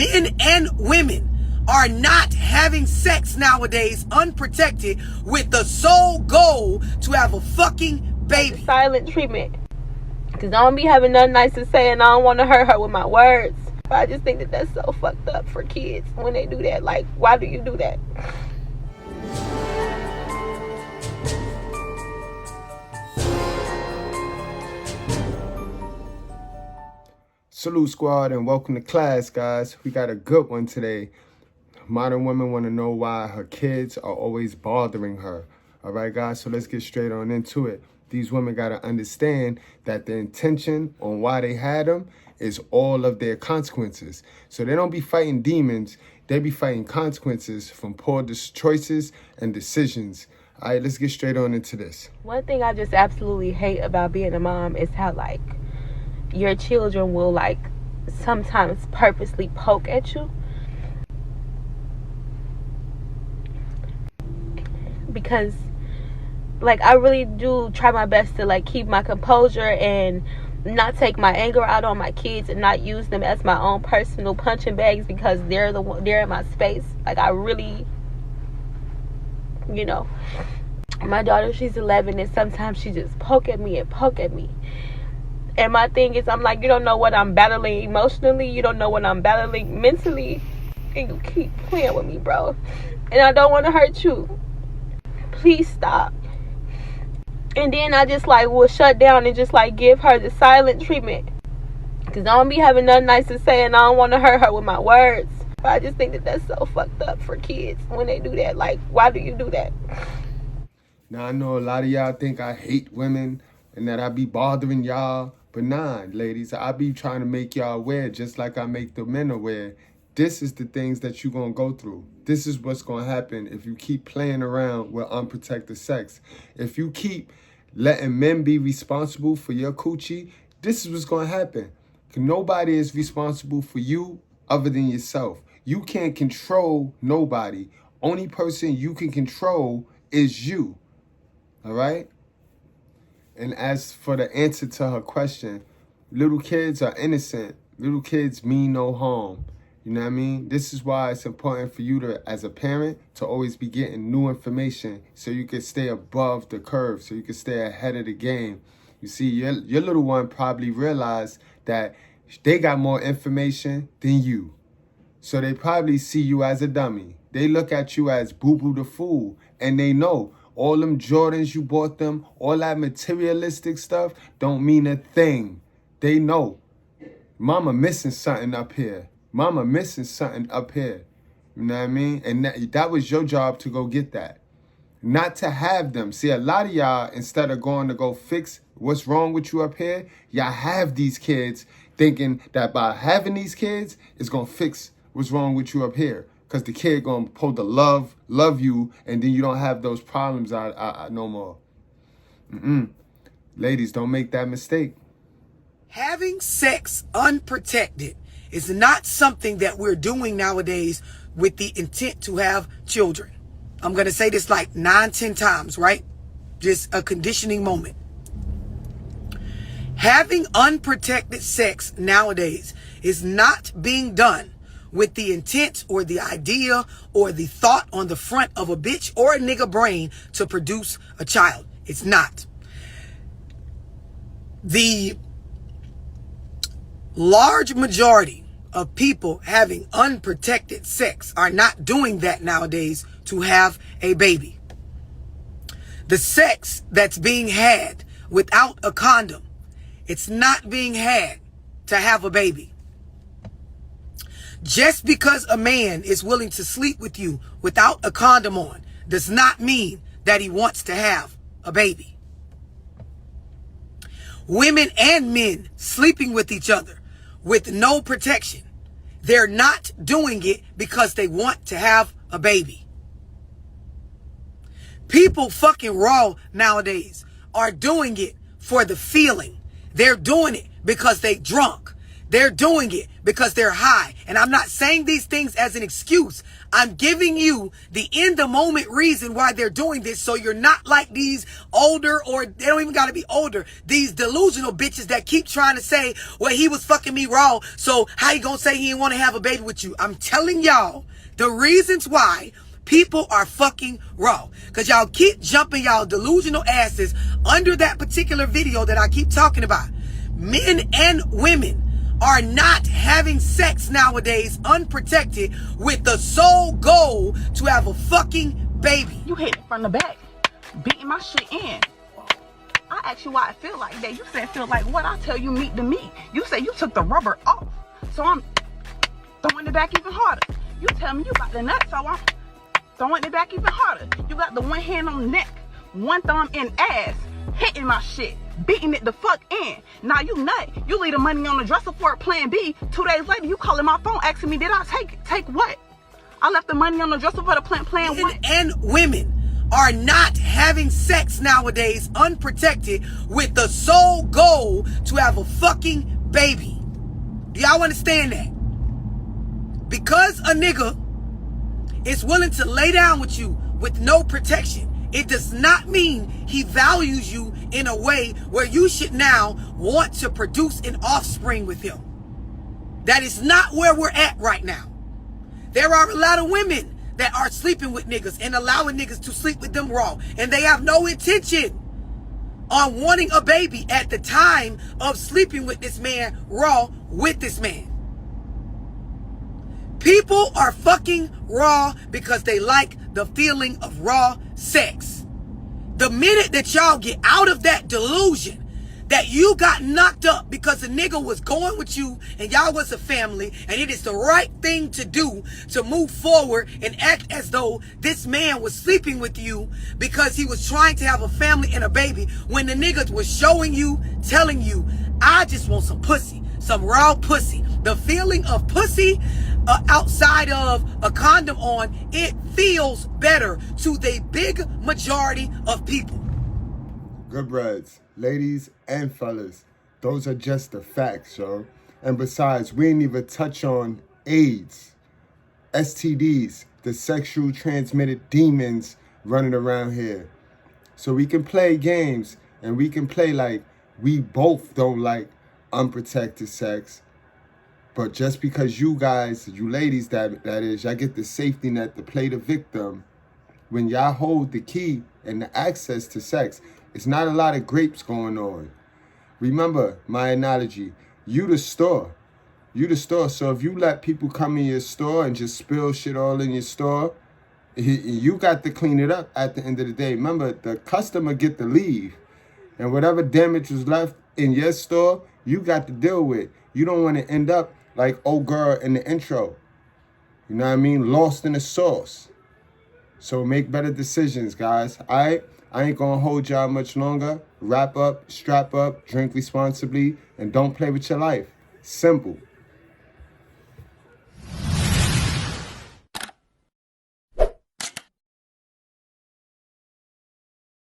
Men and women are not having sex nowadays unprotected with the sole goal to have a fucking baby. Silent treatment. Because I don't be having nothing nice to say and I don't want to hurt her with my words. I just think that that's so fucked up for kids when they do that. Like, why do you do that? Salute squad and welcome to class, guys. We got a good one today. Modern women want to know why her kids are always bothering her. All right, guys, so let's get straight on into it. These women got to understand that the intention on why they had them is all of their consequences. So they don't be fighting demons. They be fighting consequences from poor choices and decisions. All right, let's get straight on into this. One thing I just absolutely hate about being a mom is how, like, your children will, like, sometimes purposely poke at you. Because, like, I really do try my best to, like, keep my composure and not take my anger out on my kids and not use them as my own personal punching bags because they're in my space. Like, I really, you know, my daughter, she's 11, and sometimes she just poke at me. And my thing is, I'm like, you don't know what I'm battling emotionally. You don't know what I'm battling mentally. And you keep playing with me, bro. And I don't want to hurt you. Please stop. And then I just, like, will shut down and just, like, give her the silent treatment. Because I don't be having nothing nice to say and I don't want to hurt her with my words. But I just think that that's so fucked up for kids when they do that. Like, why do you do that? Now, I know a lot of y'all think I hate women and that I be bothering y'all. But nah, ladies, I be trying to make y'all aware just like I make the men aware. This is the things that you're going to go through. This is what's going to happen if you keep playing around with unprotected sex. If you keep letting men be responsible for your coochie, this is what's going to happen. Nobody is responsible for you other than yourself. You can't control nobody. Only person you can control is you. All right? And as for the answer to her question, little kids are innocent. Little kids mean no harm. You know what I mean? This is why it's important for you to, as a parent, to always be getting new information so you can stay above the curve, so you can stay ahead of the game. You see, your little one probably realized that they got more information than you. So they probably see you as a dummy. They look at you as boo-boo the fool, and they know all them Jordans you bought them, all that materialistic stuff don't mean a thing. They know. Mama missing something up here. Mama missing something up here. You know what I mean? And that was your job to go get that. Not to have them. See, a lot of y'all, instead of going to go fix what's wrong with you up here, y'all have these kids thinking that by having these kids, it's going to fix what's wrong with you up here. Because the kid going to pull the love you, and then you don't have those problems no more. Ladies, don't make that mistake. Having sex unprotected is not something that we're doing nowadays with the intent to have children. I'm going to say this like 9-10 times, right? Just a conditioning moment. Having unprotected sex nowadays is not being done with the intent or the idea or the thought on the front of a bitch or a nigga brain to produce a child. It's not. The large majority of people having unprotected sex are not doing that nowadays to have a baby. The sex that's being had without a condom, it's not being had to have a baby. Just because a man is willing to sleep with you without a condom on does not mean that he wants to have a baby. Women and men sleeping with each other with no protection, they're not doing it because they want to have a baby. People fucking raw nowadays are doing it for the feeling. They're doing it because they drunk. They're doing it because they're high. And I'm not saying these things as an excuse. I'm giving you the in the moment reason why they're doing this, so you're not like these older, or they don't even gotta be older, these delusional bitches that keep trying to say, well, he was fucking me raw, so how you gonna say he didn't want to have a baby with you? I'm telling y'all the reasons why people are fucking raw. Because y'all keep jumping y'all delusional asses under that particular video that I keep talking about. Men and women are not having sex nowadays unprotected with the sole goal to have a fucking baby. You hit it from the back, beating my shit in. I asked you why I feel like that. You said feel like what? I tell you meat to meat. You said you took the rubber off. So I'm throwing it back even harder. You tell me you got the nut, so I'm throwing it back even harder. You got the one hand on the neck, one thumb in ass, hitting my shit, beating it the fuck in. Now you nut. You leave the money on the dresser for a plan B. 2 days later, you calling my phone asking me, did I take what? I left the money on the dresser for the plan Men what? and women are not having sex nowadays unprotected with the sole goal to have a fucking baby. Do y'all understand that? Because a nigga is willing to lay down with you with no protection, it does not mean he values you in a way where you should now want to produce an offspring with him. That is not where we're at right now. There are a lot of women that are sleeping with niggas and allowing niggas to sleep with them raw, and they have no intention on wanting a baby at the time of sleeping with this man raw with this man. People are fucking raw because they like the feeling of raw sex. The minute that y'all get out of that delusion that you got knocked up because a nigga was going with you and y'all was a family, and it is the right thing to do to move forward and act as though this man was sleeping with you because he was trying to have a family and a baby, when the nigga was showing you, telling you, I just want some pussy, some raw pussy. The feeling of pussy outside of a condom on, it feels better to the big majority of people. Goodbreads, ladies and fellas, those are just the facts, yo. And besides, we ain't even touch on AIDS, STDs, the sexual transmitted demons running around here. So we can play games, and we can play like we both don't like unprotected sex. But just because you guys, you ladies, that is, y'all get the safety net to play the victim, when y'all hold the key and the access to sex, it's not a lot of grapes going on. Remember my analogy, you the store. You the store. So if you let people come in your store and just spill shit all in your store, you got to clean it up at the end of the day. Remember, the customer get to leave. And whatever damage was left in your store, you got to deal with. You don't want to end up like old girl in the intro. You know what I mean? Lost in the sauce. So make better decisions, guys. All right? I ain't going to hold y'all much longer. Wrap up, strap up, drink responsibly, and don't play with your life. Simple.